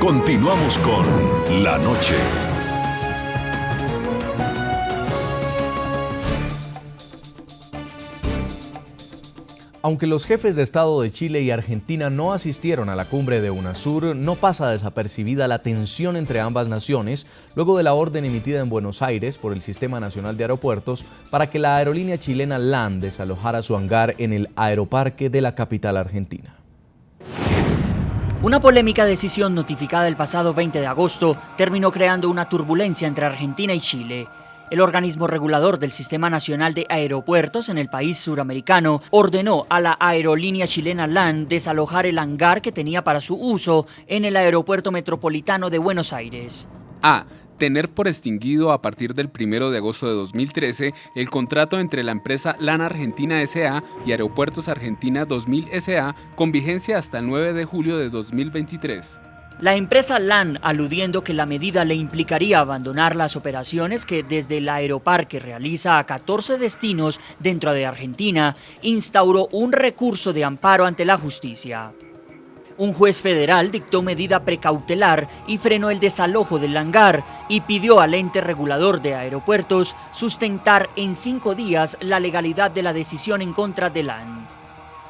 Continuamos con La Noche. Aunque los jefes de Estado de Chile y Argentina no asistieron a la cumbre de UNASUR, no pasa desapercibida la tensión entre ambas naciones luego de la orden emitida en Buenos Aires por el Sistema Nacional de Aeropuertos para que la aerolínea chilena LAN desalojara su hangar en el aeroparque de la capital argentina. Una polémica decisión notificada el pasado 20 de agosto terminó creando una turbulencia entre Argentina y Chile. El organismo regulador del Sistema Nacional de Aeropuertos en el país suramericano ordenó a la aerolínea chilena LAN desalojar el hangar que tenía para su uso en el Aeropuerto Metropolitano de Buenos Aires. A. Tener por extinguido a partir del 1 de agosto de 2013 el contrato entre la empresa LAN Argentina S.A. y Aeropuertos Argentina 2000 S.A. con vigencia hasta el 9 de julio de 2023. La empresa LAN, aludiendo que la medida le implicaría abandonar las operaciones que desde el aeroparque realiza a 14 destinos dentro de Argentina, instauró un recurso de amparo ante la justicia. Un juez federal dictó medida precautelar y frenó el desalojo del hangar y pidió al ente regulador de aeropuertos sustentar en 5 días la legalidad de la decisión en contra de LAN.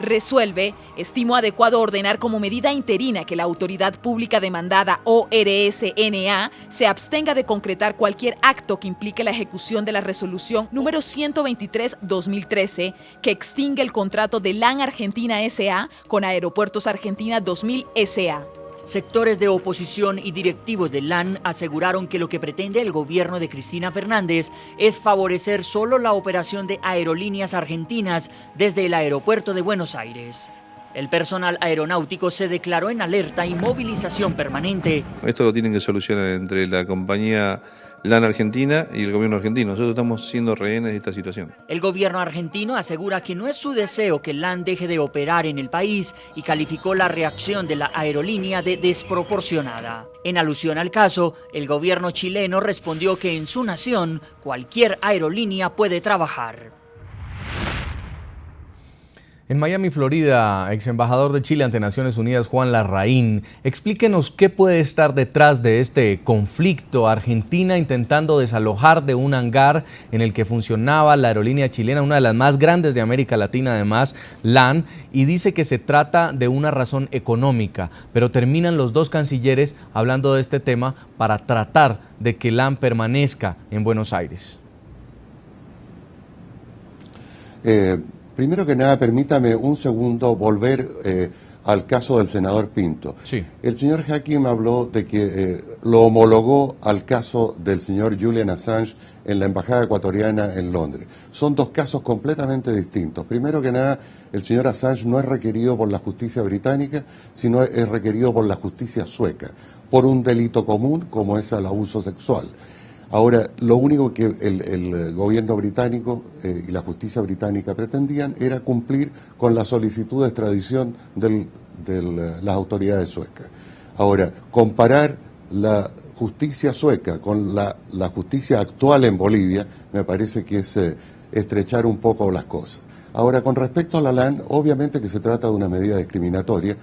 Resuelve, estimó adecuado ordenar como medida interina que la autoridad pública demandada ORS-NA se abstenga de concretar cualquier acto que implique la ejecución de la resolución número 123/2013 que extingue el contrato de LAN Argentina S.A. con Aeropuertos Argentina 2000 S.A. Sectores de oposición y directivos de LAN aseguraron que lo que pretende el gobierno de Cristina Fernández es favorecer solo la operación de aerolíneas argentinas desde el aeropuerto de Buenos Aires. El personal aeronáutico se declaró en alerta y movilización permanente. Esto lo tienen que solucionar entre la compañía LAN Argentina y el gobierno argentino. Nosotros estamos siendo rehenes de esta situación. El gobierno argentino asegura que no es su deseo que LAN deje de operar en el país y calificó la reacción de la aerolínea de desproporcionada. En alusión al caso, el gobierno chileno respondió que en su nación cualquier aerolínea puede trabajar. En Miami, Florida, ex embajador de Chile ante Naciones Unidas, Juan Larraín, explíquenos qué puede estar detrás de este conflicto. Argentina intentando desalojar de un hangar en el que funcionaba la aerolínea chilena, una de las más grandes de América Latina además, LAN, y dice que se trata de una razón económica, pero terminan los dos cancilleres hablando de este tema para tratar de que LAN permanezca en Buenos Aires. Primero que nada, permítame un segundo volver al caso del senador Pinto. Sí. El señor Hakim habló de que lo homologó al caso del señor Julian Assange en la embajada ecuatoriana en Londres. Son dos casos completamente distintos. Primero que nada, el señor Assange no es requerido por la justicia británica, sino es requerido por la justicia sueca, por un delito común como es el abuso sexual. Ahora, lo único que el gobierno británico y la justicia británica pretendían era cumplir con la solicitud de extradición de las autoridades suecas. Ahora, comparar la justicia sueca con la justicia actual en Bolivia me parece que es estrechar un poco las cosas. Ahora, con respecto a la LAN, obviamente que se trata de una medida discriminatoria,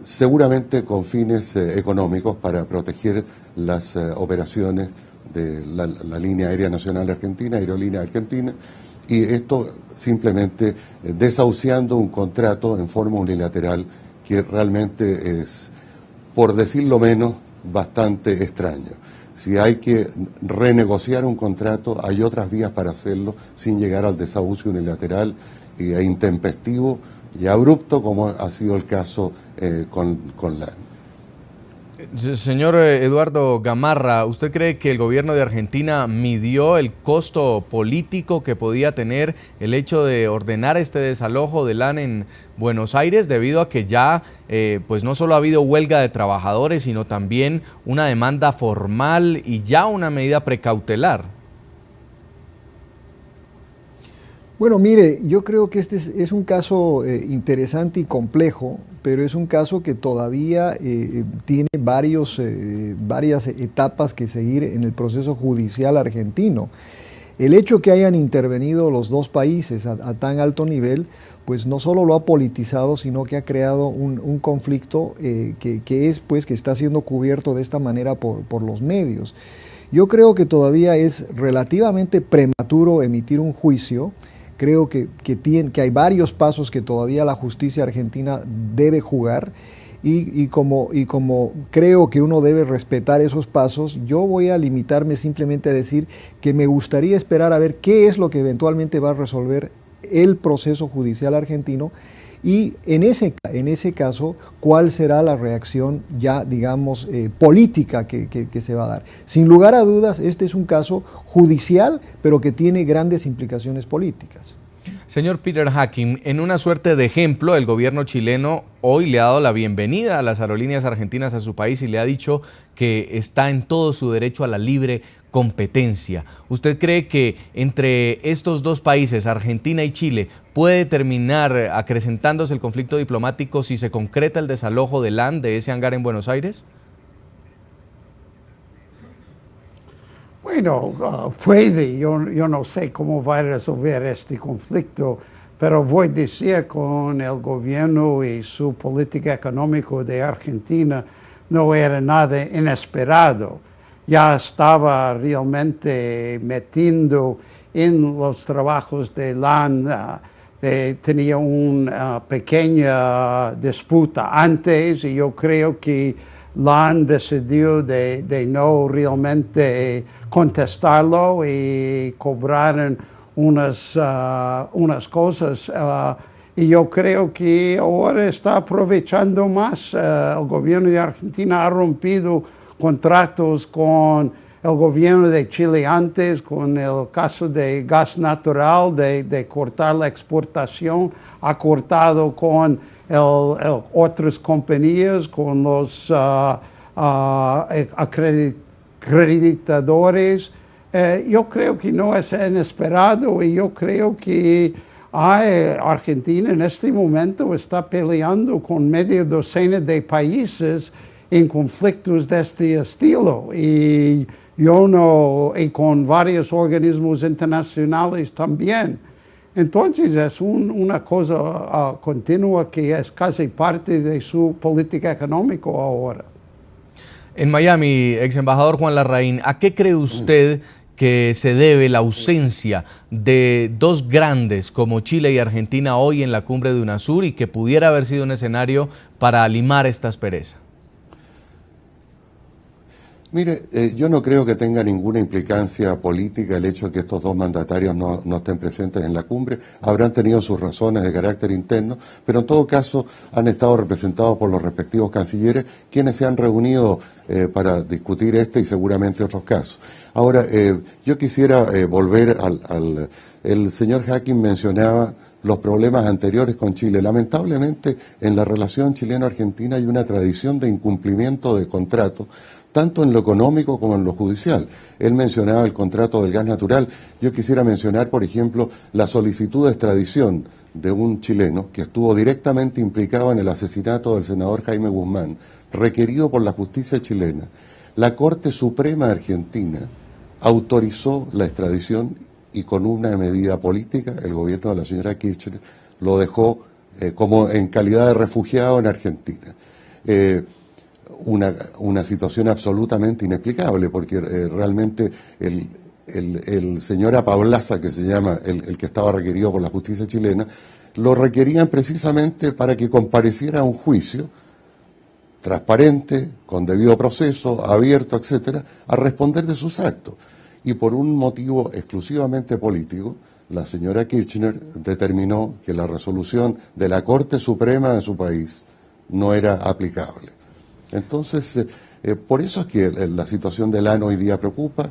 seguramente con fines económicos para proteger las operaciones de la línea aérea nacional argentina, Aerolínea Argentina, y esto simplemente desahuciando un contrato en forma unilateral que realmente es, por decirlo menos, bastante extraño. Si hay que renegociar un contrato, hay otras vías para hacerlo sin llegar al desahucio unilateral e intempestivo y abrupto como ha sido el caso con la... Señor Eduardo Gamarra, ¿usted cree que el gobierno de Argentina midió el costo político que podía tener el hecho de ordenar este desalojo de LAN en Buenos Aires debido a que ya pues no solo ha habido huelga de trabajadores, sino también una demanda formal y ya una medida precautelar? Bueno, mire, yo creo que este es un caso interesante y complejo, pero es un caso que todavía tiene varias etapas que seguir en el proceso judicial argentino. El hecho que hayan intervenido los dos países a tan alto nivel pues no solo lo ha politizado, sino que ha creado un conflicto que está siendo cubierto de esta manera por los medios. Yo creo que todavía es relativamente prematuro emitir un juicio. Creo que hay varios pasos que todavía la justicia argentina debe jugar y como creo que uno debe respetar esos pasos, yo voy a limitarme simplemente a decir que me gustaría esperar a ver qué es lo que eventualmente va a resolver el proceso judicial argentino y en ese caso, cuál será la reacción ya, digamos, política que se va a dar. Sin lugar a dudas, este es un caso judicial, pero que tiene grandes implicaciones políticas. Señor Peter Hacking, en una suerte de ejemplo, el gobierno chileno hoy le ha dado la bienvenida a las aerolíneas argentinas a su país y le ha dicho que está en todo su derecho a la libre competencia. ¿Usted cree que entre estos dos países, Argentina y Chile, puede terminar acrecentándose el conflicto diplomático si se concreta el desalojo de LAN de ese hangar en Buenos Aires? Bueno, puede, yo no sé cómo va a resolver este conflicto, pero voy a decir con el gobierno y su política económica de Argentina no era nada inesperado. Ya estaba realmente metiendo en los trabajos de LAN, tenía una pequeña disputa antes y yo creo que LAN decidió de no realmente contestarlo y cobraron unas cosas. Y yo creo que ahora está aprovechando más. El gobierno de Argentina ha rompido contratos con el gobierno de Chile antes, con el caso de gas natural, de cortar la exportación, ha cortado con otras compañías, con los acreditadores. Yo creo que no es inesperado y yo creo que Argentina en este momento está peleando con media docena de países en conflictos de este estilo y con varios organismos internacionales también. Entonces es una cosa continua que es casi parte de su política económica ahora. En Miami, ex embajador Juan Larraín, ¿a qué cree usted que se debe la ausencia de dos grandes como Chile y Argentina hoy en la cumbre de UNASUR y que pudiera haber sido un escenario para limar esta aspereza? Mire, yo no creo que tenga ninguna implicancia política el hecho de que estos dos mandatarios no estén presentes en la cumbre. Habrán tenido sus razones de carácter interno, pero en todo caso han estado representados por los respectivos cancilleres, quienes se han reunido para discutir este y seguramente otros casos. Ahora, yo quisiera volver el señor Hacking mencionaba los problemas anteriores con Chile. Lamentablemente, en la relación chileno-argentina hay una tradición de incumplimiento de contratos, tanto en lo económico como en lo judicial. Él mencionaba el contrato del gas natural. Yo quisiera mencionar, por ejemplo, la solicitud de extradición de un chileno que estuvo directamente implicado en el asesinato del senador Jaime Guzmán, requerido por la justicia chilena. La Corte Suprema Argentina autorizó la extradición y con una medida política, el gobierno de la señora Kirchner lo dejó como en calidad de refugiado en Argentina. Una situación absolutamente inexplicable, porque realmente el señor Apablaza, que se llama el que estaba requerido por la justicia chilena, lo requerían precisamente para que compareciera a un juicio transparente, con debido proceso, abierto, etcétera, a responder de sus actos. Y por un motivo exclusivamente político, la señora Kirchner determinó que la resolución de la Corte Suprema de su país no era aplicable. Entonces, por eso es que la situación del LAN hoy día preocupa,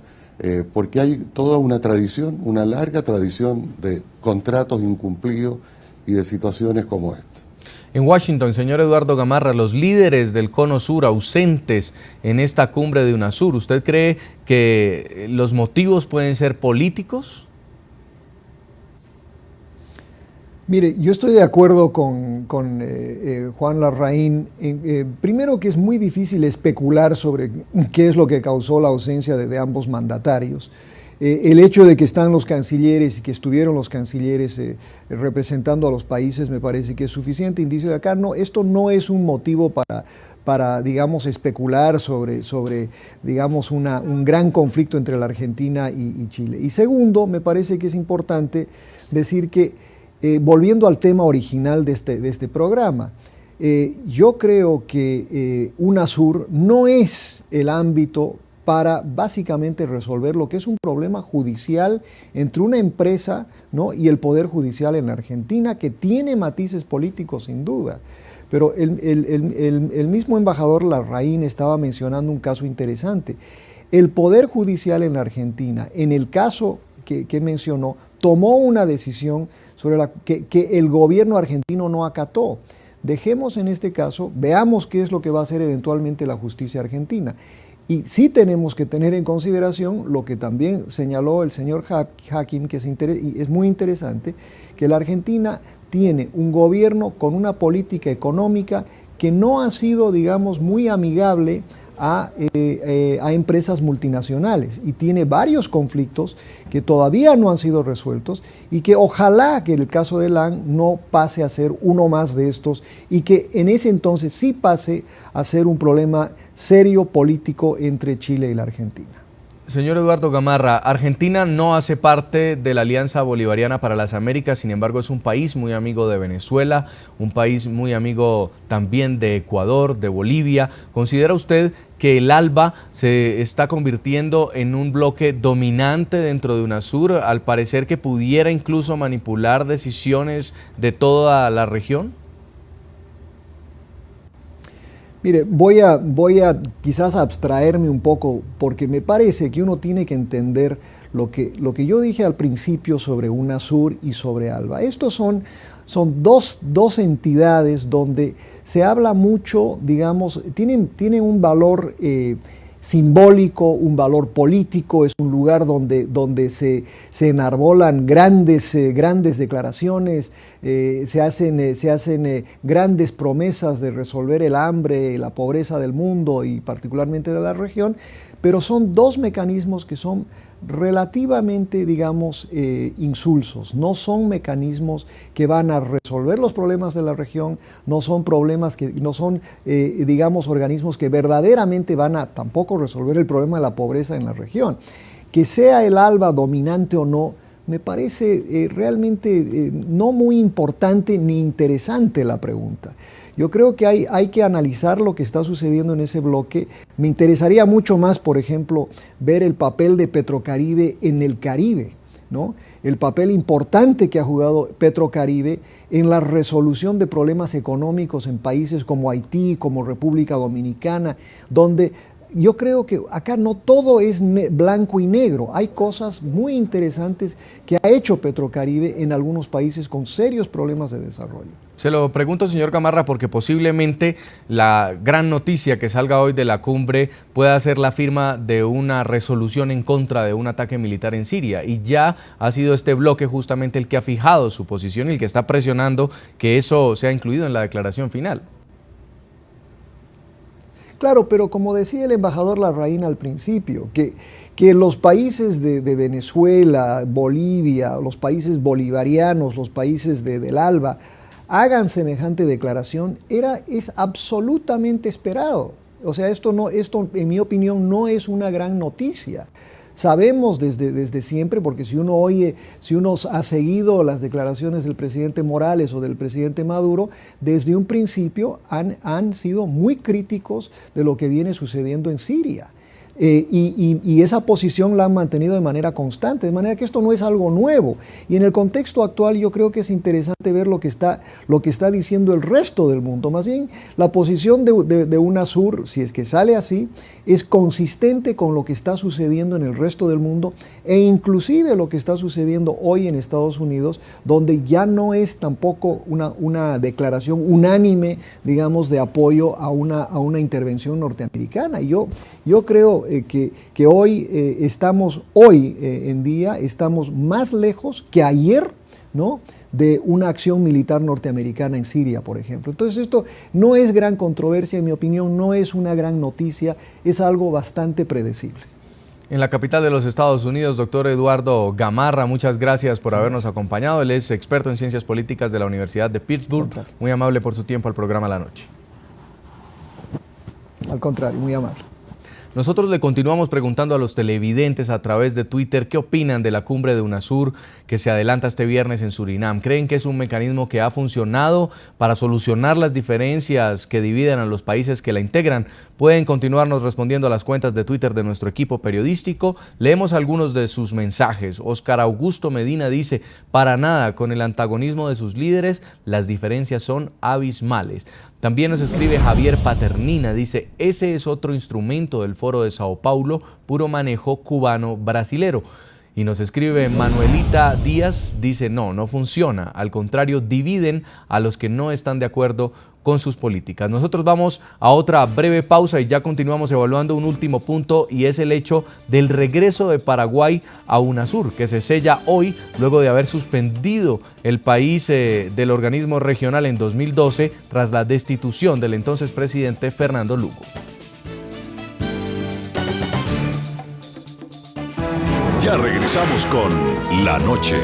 porque hay toda una tradición, una larga tradición de contratos incumplidos y de situaciones como esta. En Washington, señor Eduardo Gamarra, los líderes del Cono Sur ausentes en esta cumbre de UNASUR, ¿usted cree que los motivos pueden ser políticos? Mire, yo estoy de acuerdo con Juan Larraín. Primero que es muy difícil especular sobre qué es lo que causó la ausencia de ambos mandatarios. El hecho de que están los cancilleres y que estuvieron los cancilleres representando a los países me parece que es suficiente indicio de acá. No, esto no es un motivo para digamos, especular sobre digamos, un gran conflicto entre la Argentina y Chile. Y segundo, me parece que es importante decir que, volviendo al tema original de este programa, yo creo que UNASUR no es el ámbito para básicamente resolver lo que es un problema judicial entre una empresa, ¿no?, y el Poder Judicial en la Argentina, que tiene matices políticos sin duda. Pero el mismo embajador Larraín estaba mencionando un caso interesante. El Poder Judicial en la Argentina, en el caso que mencionó, tomó una decisión sobre que el gobierno argentino no acató. Dejemos en este caso, veamos qué es lo que va a hacer eventualmente la justicia argentina. Y sí tenemos que tener en consideración lo que también señaló el señor Hakim, que es muy interesante, que la Argentina tiene un gobierno con una política económica que no ha sido, digamos, muy amigable a empresas multinacionales y tiene varios conflictos que todavía no han sido resueltos y que ojalá que el caso de LAN no pase a ser uno más de estos y que en ese entonces sí pase a ser un problema serio político entre Chile y la Argentina. Señor Eduardo Gamarra, Argentina no hace parte de la Alianza Bolivariana para las Américas, sin embargo es un país muy amigo de Venezuela, un país muy amigo también de Ecuador, de Bolivia. ¿Considera usted que el ALBA se está convirtiendo en un bloque dominante dentro de UNASUR, al parecer que pudiera incluso manipular decisiones de toda la región? Mire, voy a quizás abstraerme un poco porque me parece que uno tiene que entender lo que yo dije al principio sobre UNASUR y sobre ALBA. Estos son dos entidades donde se habla mucho, digamos, tienen un valor simbólico, un valor político, es un lugar donde se enarbolan grandes declaraciones, se hacen grandes promesas de resolver el hambre, la pobreza del mundo y particularmente de la región, pero son dos mecanismos que son relativamente, digamos, insulsos. No son mecanismos que van a resolver los problemas de la región, no son digamos, organismos que verdaderamente van a tampoco resolver el problema de la pobreza en la región. Que sea el ALBA dominante o no, me parece realmente no muy importante ni interesante la pregunta. Yo creo que hay que analizar lo que está sucediendo en ese bloque. Me interesaría mucho más, por ejemplo, ver el papel de Petrocaribe en el Caribe, ¿no? El papel importante que ha jugado Petrocaribe en la resolución de problemas económicos en países como Haití, como República Dominicana, donde yo creo que acá no todo es blanco y negro. Hay cosas muy interesantes que ha hecho Petrocaribe en algunos países con serios problemas de desarrollo. Se lo pregunto, señor Gamarra, porque posiblemente la gran noticia que salga hoy de la cumbre pueda ser la firma de una resolución en contra de un ataque militar en Siria. Y ya ha sido este bloque justamente el que ha fijado su posición y el que está presionando que eso sea incluido en la declaración final. Claro, pero como decía el embajador Larraín al principio, que los países de Venezuela, Bolivia, los países bolivarianos, los países del ALBA, hagan semejante declaración, es absolutamente esperado. O sea, esto en mi opinión no es una gran noticia. Sabemos desde siempre, porque si uno ha seguido las declaraciones del presidente Morales o del presidente Maduro, desde un principio han sido muy críticos de lo que viene sucediendo en Siria. Y esa posición la han mantenido de manera constante, de manera que esto no es algo nuevo. Y en el contexto actual yo creo que es interesante ver lo que está diciendo el resto del mundo. Más bien, la posición de UNASUR, si es que sale así, es consistente con lo que está sucediendo en el resto del mundo e inclusive lo que está sucediendo hoy en Estados Unidos, donde ya no es tampoco una declaración unánime, digamos, de apoyo a una intervención norteamericana. Y yo creo que hoy en día estamos más lejos que ayer, ¿no?, de una acción militar norteamericana en Siria, por ejemplo. Entonces esto no es gran controversia, en mi opinión no es una gran noticia, es algo bastante predecible. En la capital de los Estados Unidos, doctor Eduardo Gamarra, muchas gracias por habernos acompañado. Él es experto en ciencias políticas de la Universidad de Pittsburgh. Muy amable por su tiempo al programa La Noche. Al contrario, muy amable. Nosotros le continuamos preguntando a los televidentes a través de Twitter qué opinan de la cumbre de UNASUR que se adelanta este viernes en Surinam. ¿Creen que es un mecanismo que ha funcionado para solucionar las diferencias que dividen a los países que la integran? Pueden continuarnos respondiendo a las cuentas de Twitter de nuestro equipo periodístico. Leemos algunos de sus mensajes. Oscar Augusto Medina dice: para nada, con el antagonismo de sus líderes, las diferencias son abismales. También nos escribe Javier Paternina, dice: ese es otro instrumento del Foro de Sao Paulo, puro manejo cubano-brasilero. Y nos escribe Manuelita Díaz, dice: no funciona, al contrario, dividen a los que no están de acuerdo con sus políticas. Nosotros vamos a otra breve pausa y ya continuamos evaluando un último punto, y es el hecho del regreso de Paraguay a UNASUR, que se sella hoy luego de haber suspendido el país del organismo regional en 2012 tras la destitución del entonces presidente Fernando Lugo. Ya regresamos con La Noche.